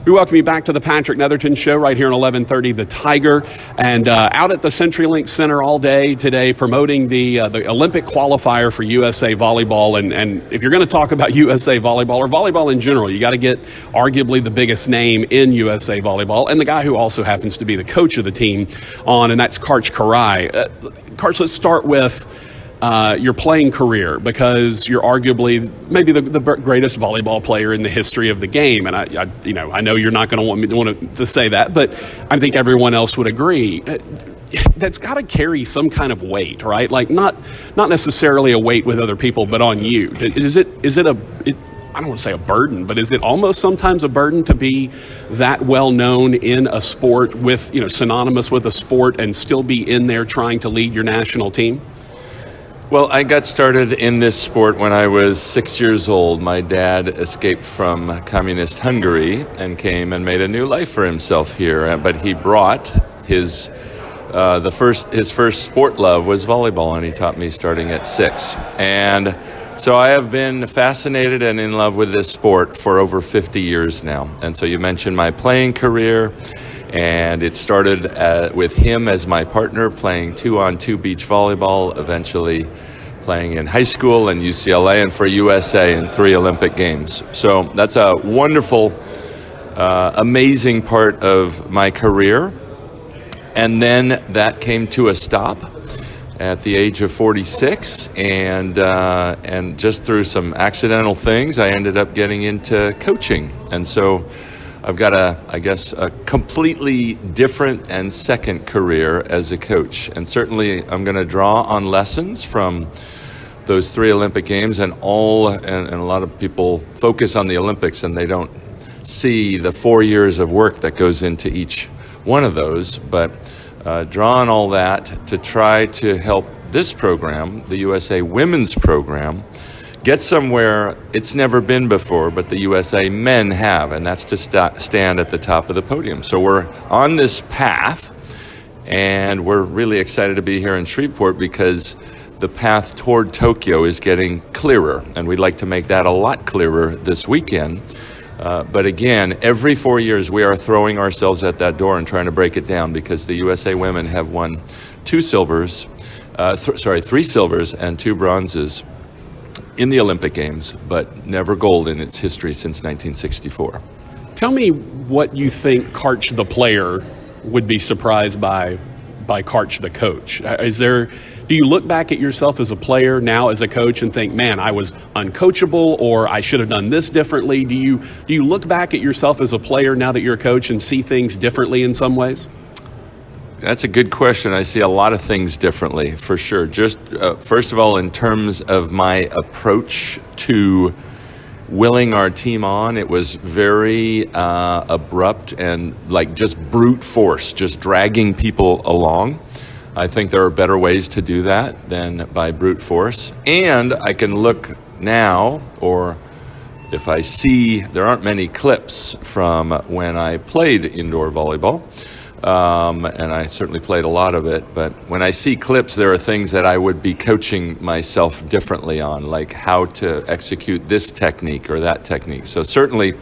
We welcome you back to the Patrick Netherton Show right here on 1130 The Tiger, and out at the CenturyLink Center all day today promoting the Olympic qualifier for USA Volleyball. And if you're going to talk about USA Volleyball or volleyball in general, you got to get arguably the biggest name in USA Volleyball and the guy who also happens to be the coach of the team on, and that's Karch Kiraly. Karch, let's start with your playing career, because you're arguably maybe the greatest volleyball player in the history of the game, and I know you're not going to want to say that, but I think everyone else would agree. That's got to carry some kind of weight, right? Like not necessarily a weight with other people, but on you. Is it I don't want to say a burden, but is it almost sometimes a burden to be that well known in a sport with synonymous with a sport and still be in there trying to lead your national team? Well, I got started in this sport when I was 6 years old. My dad escaped from communist Hungary and came and made a new life for himself here. But he brought his first sport love was volleyball, and he taught me starting at 6. And so I have been fascinated and in love with this sport for over 50 years now. And so you mentioned my playing career. And it started with him as my partner, playing 2-on-2 beach volleyball, eventually playing in high school and UCLA and for USA in 3 Olympic Games. So that's a wonderful, amazing part of my career. And then that came to a stop at the age of 46, and just through some accidental things, I ended up getting into coaching. And so I've got a completely different and second career as a coach. And certainly I'm going to draw on lessons from those 3 Olympic Games, and a lot of people focus on the Olympics and they don't see the 4 years of work that goes into each one of those. But draw on all that to try to help this program, the USA Women's Program, get somewhere it's never been before, but the USA men have, and that's to stand at the top of the podium. So we're on this path, and we're really excited to be here in Shreveport because the path toward Tokyo is getting clearer, and we'd like to make that a lot clearer this weekend. But again, every 4 years we are throwing ourselves at that door and trying to break it down, because the USA women have won 3 silvers and 2 bronzes in the Olympic Games, but never gold in its history since 1964. Tell me what you think Karch the player would be surprised by Karch the coach. Do you look back at yourself as a player now as a coach and think, man, I was uncoachable, or I should have done this differently? Do you look back at yourself as a player now that you're a coach and see things differently in some ways? That's a good question. I see a lot of things differently, for sure. Just first of all, in terms of my approach to willing our team on, it was very abrupt and like just brute force, just dragging people along. I think there are better ways to do that than by brute force. And I can look now, or if I see, there aren't many clips from when I played indoor volleyball. And I certainly played a lot of it, but when I see clips, there are things that I would be coaching myself differently on, like how to execute this technique or that technique. So certainly,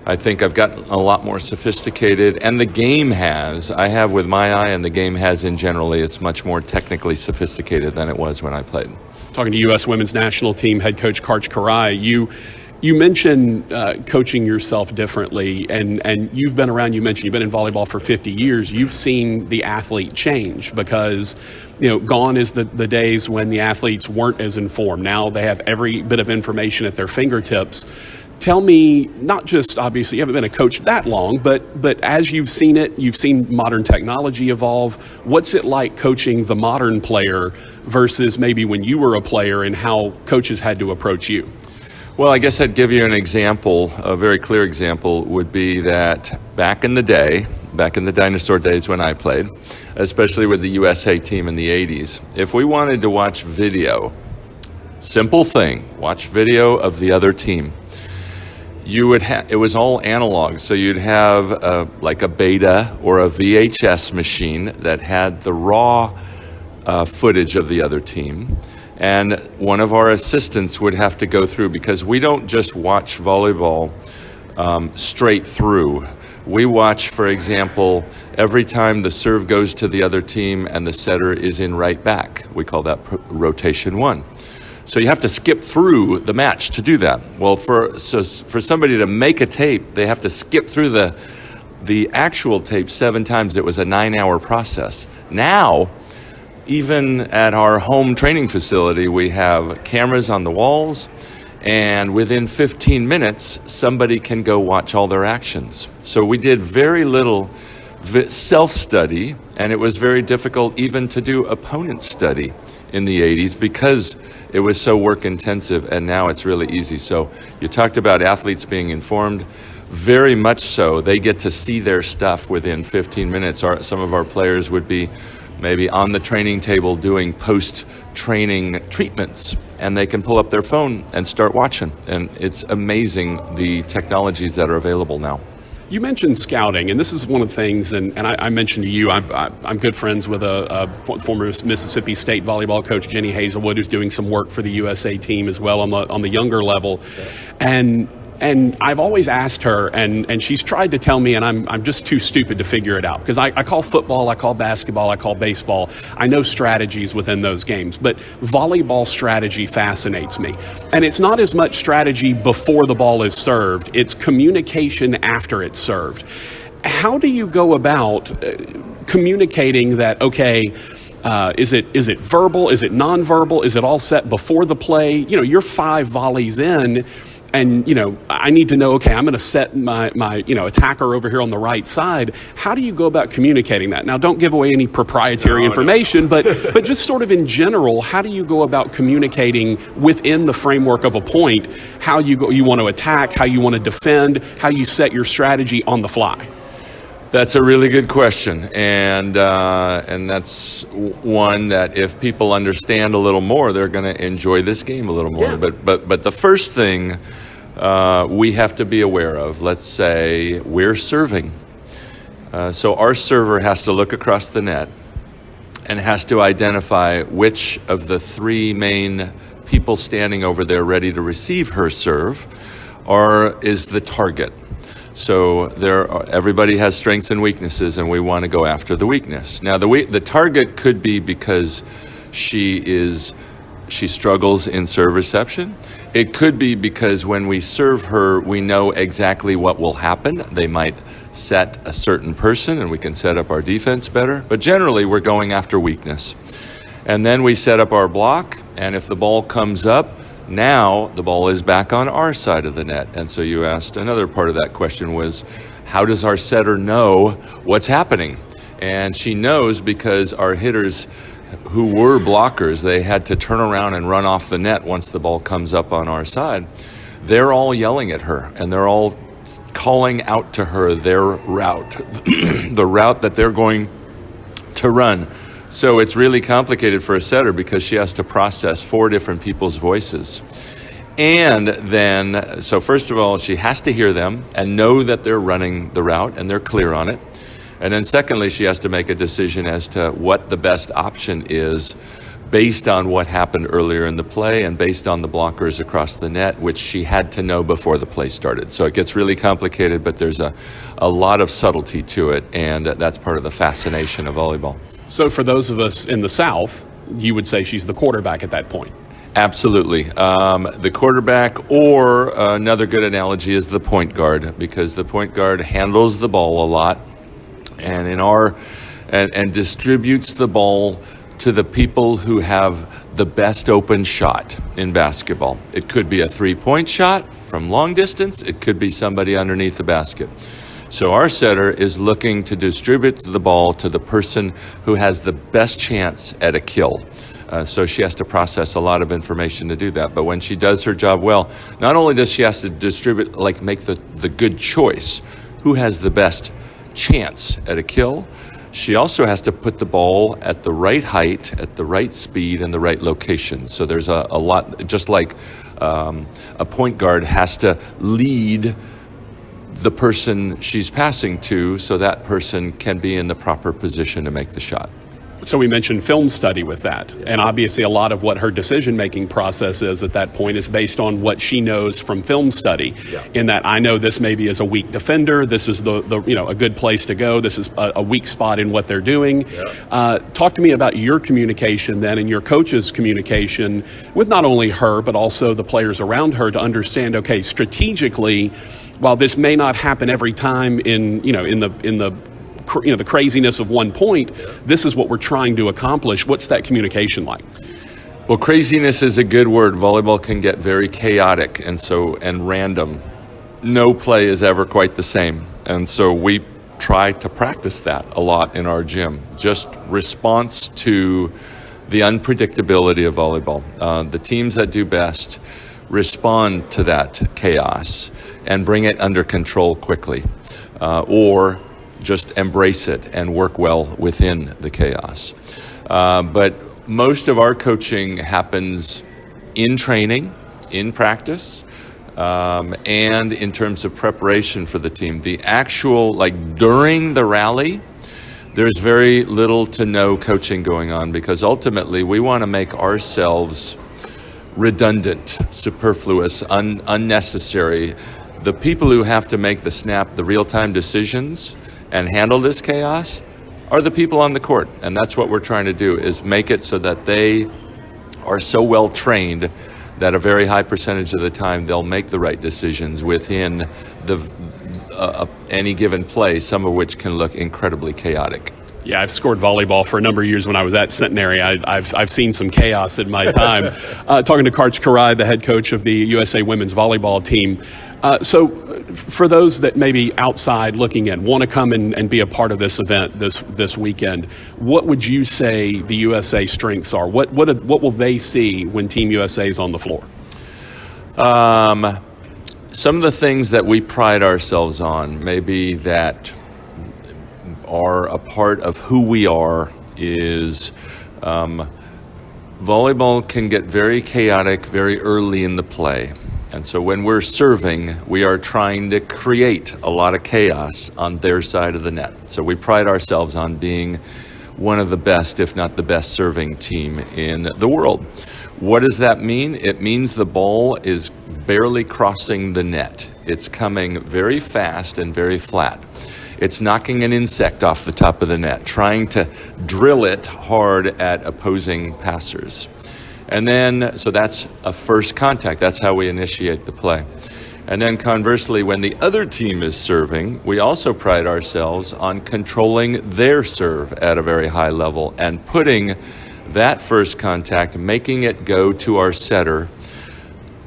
I think I've gotten a lot more sophisticated, and the game I have with my eye, and the game has in generally, it's much more technically sophisticated than it was when I played. Talking to U.S. Women's National Team head coach Karch Kiraly, you mentioned coaching yourself differently, and you've been around. You've been in volleyball for 50 years. You've seen the athlete change, because gone is the days when the athletes weren't as informed. Now they have every bit of information at their fingertips. Tell me, not just, obviously, you haven't been a coach that long, but as you've seen it, you've seen modern technology evolve. What's it like coaching the modern player versus maybe when you were a player, and how coaches had to approach you? Well, I guess I'd give you an example. A very clear example would be that back in the dinosaur days when I played, especially with the USA team in the 80s, if we wanted to watch video, simple thing, watch video of the other team, it was all analog. So you'd have like a beta or a VHS machine that had the raw footage of the other team. And one of our assistants would have to go through, because we don't just watch volleyball straight through. We watch, for example, every time the serve goes to the other team and the setter is in right back. We call that rotation 1. So you have to skip through the match to do that. Well, for somebody to make a tape, they have to skip through the actual tape 7 times. It was a 9-hour process. Now, even at our home training facility, we have cameras on the walls, and within 15 minutes, somebody can go watch all their actions. So we did very little self-study, and it was very difficult even to do opponent study in the 80s because it was so work-intensive, and now it's really easy. So you talked about athletes being informed. Very much so. They get to see their stuff within 15 minutes. Some of our players would be maybe on the training table doing post-training treatments, and they can pull up their phone and start watching. And it's amazing the technologies that are available now. You mentioned scouting, and this is one of the things, and I mentioned to you, I'm good friends with a former Mississippi State volleyball coach, Jenny Hazelwood, who's doing some work for the USA team as well on the younger level. And I've always asked her, and she's tried to tell me, and I'm just too stupid to figure it out. Because I call football, I call basketball, I call baseball. I know strategies within those games. But volleyball strategy fascinates me. And it's not as much strategy before the ball is served. It's communication after it's served. How do you go about communicating that, okay, is it verbal? Is it nonverbal? Is it all set before the play? You know, you're 5 volleys in, and, you know, I need to know, okay, I'm going to set my attacker over here on the right side. How do you go about communicating that? Now, don't give away any proprietary information, but just sort of in general, how do you go about communicating within the framework of a point, how you want to attack, how you want to defend, how you set your strategy on the fly? That's a really good question, and that's one that if people understand a little more, they're going to enjoy this game a little more. Yeah. But the first thing we have to be aware of, let's say we're serving. So our server has to look across the net and has to identify which of the 3 main people standing over there ready to receive her serve is the target. So everybody has strengths and weaknesses, and we want to go after the weakness. Now, the target could be because she struggles in serve reception. It could be because when we serve her, we know exactly what will happen. They might set a certain person, and we can set up our defense better. But generally, we're going after weakness. And then we set up our block, and if the ball comes up, now the ball is back on our side of the net. And so you asked, another part of that question was, how does our setter know what's happening? And she knows because our hitters who were blockers, they had to turn around and run off the net once the ball comes up on our side. They're all yelling at her, and they're all calling out to her their route, the route that they're going to run. So it's really complicated for a setter because she has to process 4 different people's voices. And then, so first of all, she has to hear them and know that they're running the route and they're clear on it. And then secondly, she has to make a decision as to what the best option is based on what happened earlier in the play and based on the blockers across the net, which she had to know before the play started. So it gets really complicated, but there's a lot of subtlety to it, and that's part of the fascination of volleyball. So for those of us in the South, you would say she's the quarterback at that point. Absolutely. The quarterback, or another good analogy is the point guard, because the point guard handles the ball a lot and and distributes the ball to the people who have the best open shot in basketball. It could be a 3-point shot from long distance. It could be somebody underneath the basket. So our setter is looking to distribute the ball to the person who has the best chance at a kill. So she has to process a lot of information to do that. But when she does her job well, not only does she have to distribute, make the good choice, who has the best chance at a kill, she also has to put the ball at the right height, at the right speed, and the right location. So there's a lot, just like a point guard has to lead the person she's passing to so that person can be in the proper position to make the shot. So we mentioned film study with that, and obviously a lot of what her decision-making process is at that point is based on what she knows from film study. In that, I know this maybe is a weak defender, this is the a good place to go, this is a weak spot in what they're doing. Talk to me about your communication then, and your coach's communication with not only her but also the players around her to understand, okay, strategically, while this may not happen every time in the craziness of one point, this is what we're trying to accomplish. What's that communication like? Well, craziness is a good word. Volleyball can get very chaotic and random. No play is ever quite the same. And so we try to practice that a lot in our gym. Just response to the unpredictability of volleyball. The teams that do best respond to that chaos and bring it under control quickly, or just embrace it and work well within the chaos. But most of our coaching happens in training, in practice, and in terms of preparation for the team. The actual, during the rally, there's very little to no coaching going on, because ultimately we want to make ourselves redundant, superfluous, unnecessary. The people who have to make the real-time decisions and handle this chaos are the people on the court. And that's what we're trying to do, is make it so that they are so well trained that a very high percentage of the time they'll make the right decisions within any given play, some of which can look incredibly chaotic. Yeah, I've scored volleyball for a number of years when I was at Centenary. I've seen some chaos in my time. Talking to Karch Kiraly, the head coach of the USA Women's Volleyball team. So for those that maybe outside looking in, want to come and be a part of this event this weekend, what would you say the USA strengths are? What will they see when Team USA is on the floor? Some of the things that we pride ourselves on, maybe that are a part of who we are, is volleyball can get very chaotic very early in the play. And so when we're serving, we are trying to create a lot of chaos on their side of the net. So we pride ourselves on being one of the best, if not the best, serving team in the world. What does that mean? It means the ball is barely crossing the net. It's coming very fast and very flat. It's knocking an insect off the top of the net, trying to drill it hard at opposing passers. And then, so that's a first contact. That's how we initiate the play. And then conversely, when the other team is serving, we also pride ourselves on controlling their serve at a very high level and putting that first contact, making it go to our setter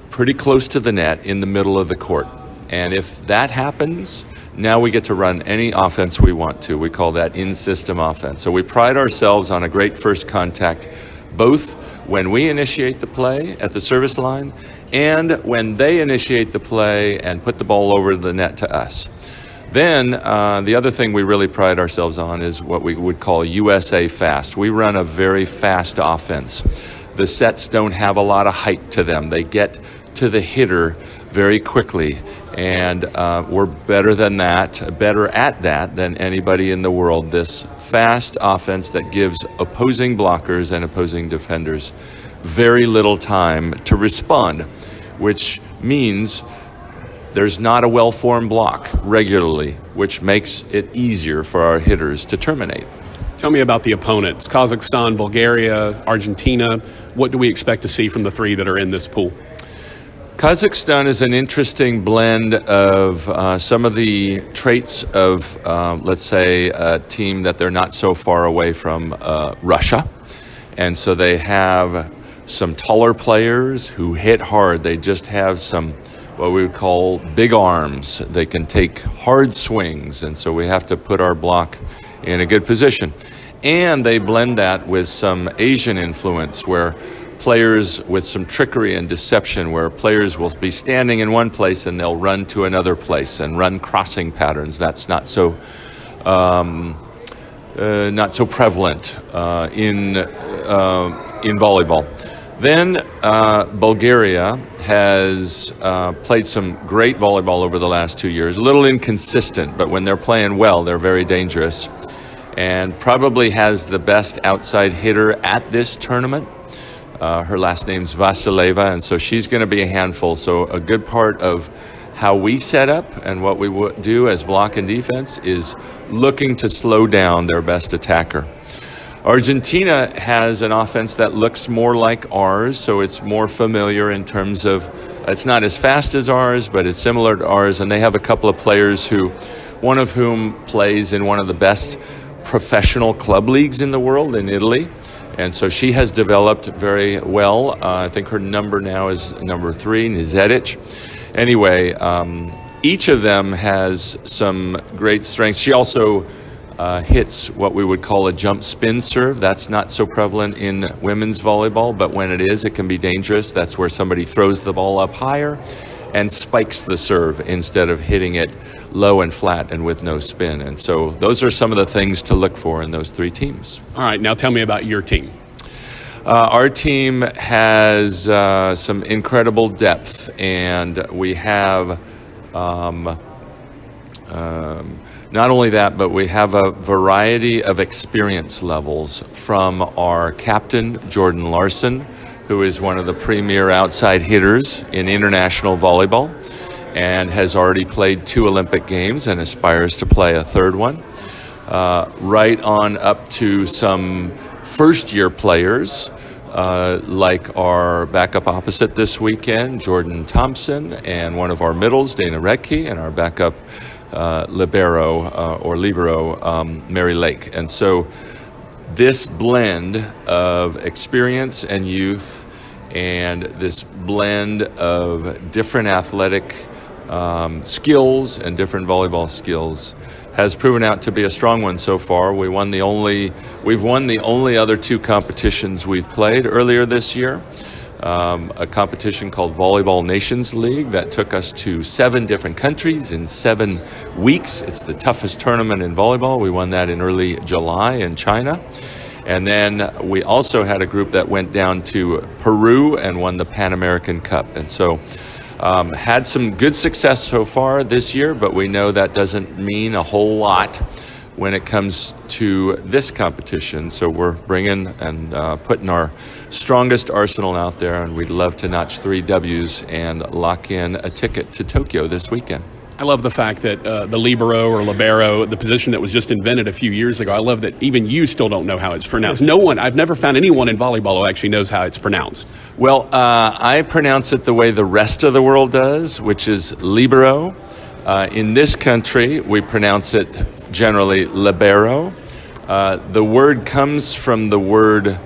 pretty close to the net in the middle of the court. And if that happens, now we get to run any offense we want to. We call that in-system offense. So we pride ourselves on a great first contact, both when we initiate the play at the service line and when they initiate the play and put the ball over the net to us. Then the other thing we really pride ourselves on is what we would call USA fast. We run a very fast offense. The sets don't have a lot of height to them. They get to the hitter very quickly, and we're better at that than anybody in the world. This fast offense that gives opposing blockers and opposing defenders very little time to respond, which means there's not a well-formed block regularly, which makes it easier for our hitters to terminate. Tell me about the opponents. Kazakhstan, Bulgaria, Argentina. What do we expect to see from the three that are in this pool? Kazakhstan is an interesting blend of some of the traits of, let's say, a team that they're not so far away from Russia. And so they have some taller players who hit hard. They just have some, what we would call big arms. They can take hard swings. And so we have to put our block in a good position. And they blend that with some Asian influence, where players with some trickery and deception, where players will be standing in one place and they'll run to another place and run crossing patterns. That's not so prevalent in volleyball. Then Bulgaria has played some great volleyball over the last 2 years. A little inconsistent, but when they're playing well, they're very dangerous. and probably has the best outside hitter at this tournament. Her last name's Vasileva, and so she's going to be a handful. So a good part of how we set up and what we do as block and defense is looking to slow down their best attacker. Argentina has an offense that looks more like ours, so it's more familiar in terms of, it's not as fast as ours, but it's similar to ours, and they have a couple of players one of whom plays in one of the best professional club leagues in the world in Italy. And so she has developed very well. I think her number now is number 3, Nizetic. Anyway, each of them has some great strengths. She also hits what we would call a jump spin serve. That's not so prevalent in women's volleyball, but when it is, it can be dangerous. That's where somebody throws the ball up higher and spikes the serve instead of hitting it low and flat and with no spin. And so those are some of the things to look for in those 3 teams. All right, now tell me about your team. Our team has some incredible depth, and we have not only that, but we have a variety of experience levels from our captain, Jordan Larson, who is one of the premier outside hitters in international volleyball and has already played 2 Olympic Games and aspires to play a 3rd one. Right on up to some first-year players, like our backup opposite this weekend, Jordan Thompson, and one of our middles, Dana Redke, and our backup libero, Mary Lake. And so this blend of experience and youth and this blend of different athletic skills and different volleyball skills has proven out to be a strong one so far. We've won the only other 2 competitions we've played earlier this year. A competition called Volleyball Nations League that took us to 7 different countries in 7 weeks. It's the toughest tournament in volleyball. We won that in early July in China. And then we also had a group that went down to Peru and won the Pan American Cup. And so had some good success so far this year, but we know that doesn't mean a whole lot when it comes to this competition. So we're bringing and putting our strongest arsenal out there, and we'd love to notch 3 W's and lock in a ticket to Tokyo this weekend. I love the fact that the libero or libero, the position that was just invented a few years ago, I love that even you still don't know how it's pronounced. I've never found anyone in volleyball who actually knows how it's pronounced. Well, I pronounce it the way the rest of the world does, which is libero. In this country, we pronounce it generally libero. The word comes from the word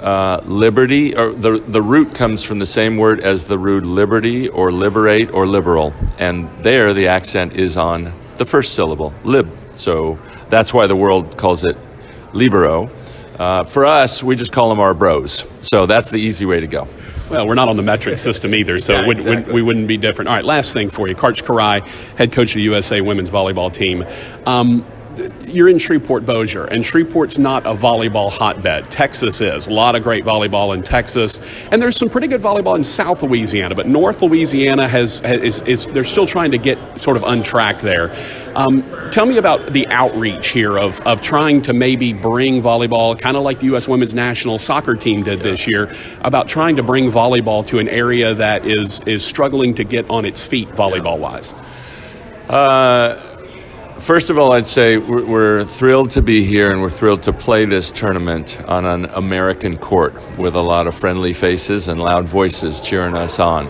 liberty, or the root comes from the same word as the root liberty or liberate or liberal. And there the accent is on the first syllable, lib. So that's why the world calls it libero. For us, we just call them our bros. So that's the easy way to go. Well, we're not on the metric system either, so exactly. we wouldn't be different. All right, last thing for you. Karch Kiraly, head coach of the USA women's volleyball team. You're in Shreveport, Bossier, and Shreveport's not a volleyball hotbed. Texas is. A lot of great volleyball in Texas, and there's some pretty good volleyball in South Louisiana, but North Louisiana is they're still trying to get sort of untracked there. Tell me about the outreach here of trying to maybe bring volleyball, kind of like the U.S. women's national soccer team did this year, about trying to bring volleyball to an area that is struggling to get on its feet volleyball-wise. First of all, I'd say we're thrilled to be here, and we're thrilled to play this tournament on an American court with a lot of friendly faces and loud voices cheering us on.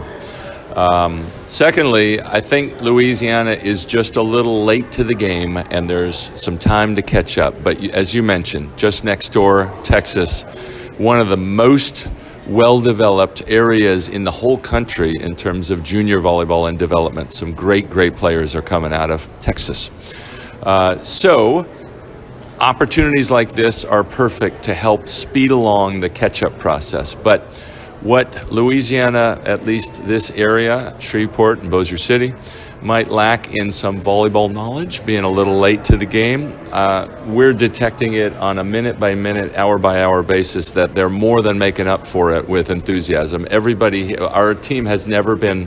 Secondly, I think Louisiana is just a little late to the game, and there's some time to catch up. But as you mentioned, just next door, Texas, one of the most well-developed areas in the whole country in terms of junior volleyball and development. Some great players are coming out of Texas. So opportunities like this are perfect to help speed along the catch-up process. But what Louisiana, at least this area, Shreveport and Bossier City, might lack in some volleyball knowledge, being a little late to the game, we're detecting it on a minute-by-minute, hour-by-hour basis that they're more than making up for it with enthusiasm. Our team has never been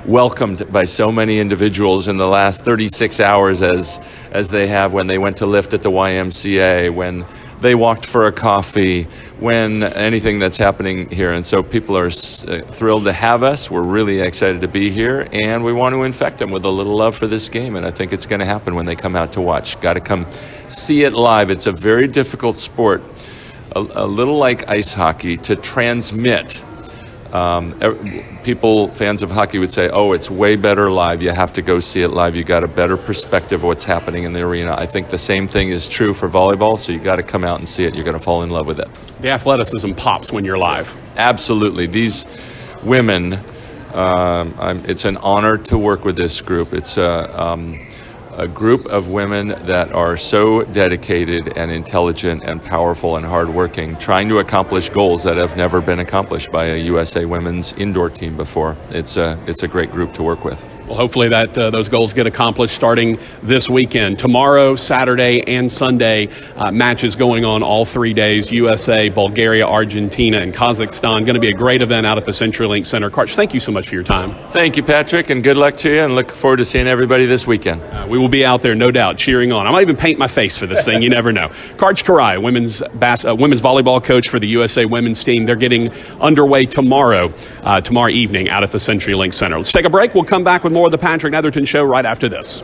welcomed by so many individuals in the last 36 hours as they have when they went to lift at the YMCA, when they walked for a coffee, when anything that's happening here. And so people are thrilled to have us. We're really excited to be here, and we want to infect them with a little love for this game. And I think it's going to happen when they come out to watch. Got to come see it live. It's a very difficult sport, a little like ice hockey, to transmit. People, fans of hockey, would say, oh, it's way better live. You have to go see it live. You got a better perspective of what's happening in the arena. I think the same thing is true for volleyball, so you got to come out and see it. You're going to fall in love with it. The athleticism pops when you're live. Absolutely. These women, it's an honor to work with this group. It's a group of women that are so dedicated and intelligent and powerful and hardworking, trying to accomplish goals that have never been accomplished by a USA women's indoor team before. It's a great group to work with. Well, hopefully that those goals get accomplished starting this weekend. Tomorrow, Saturday, and Sunday, matches going on all 3 days. USA, Bulgaria, Argentina, and Kazakhstan. Going to be a great event out at the CenturyLink Center. Karch, thank you so much for your time. Thank you, Patrick, and good luck to you, and look forward to seeing everybody this weekend. We will be out there, no doubt, cheering on. I might even paint my face for this thing. You never know. Karch Kiraly, women's volleyball coach for the USA women's team. They're getting underway tomorrow evening out at the CenturyLink Center. Let's take a break. We'll come back with more of the Patrick Netherton Show right after this.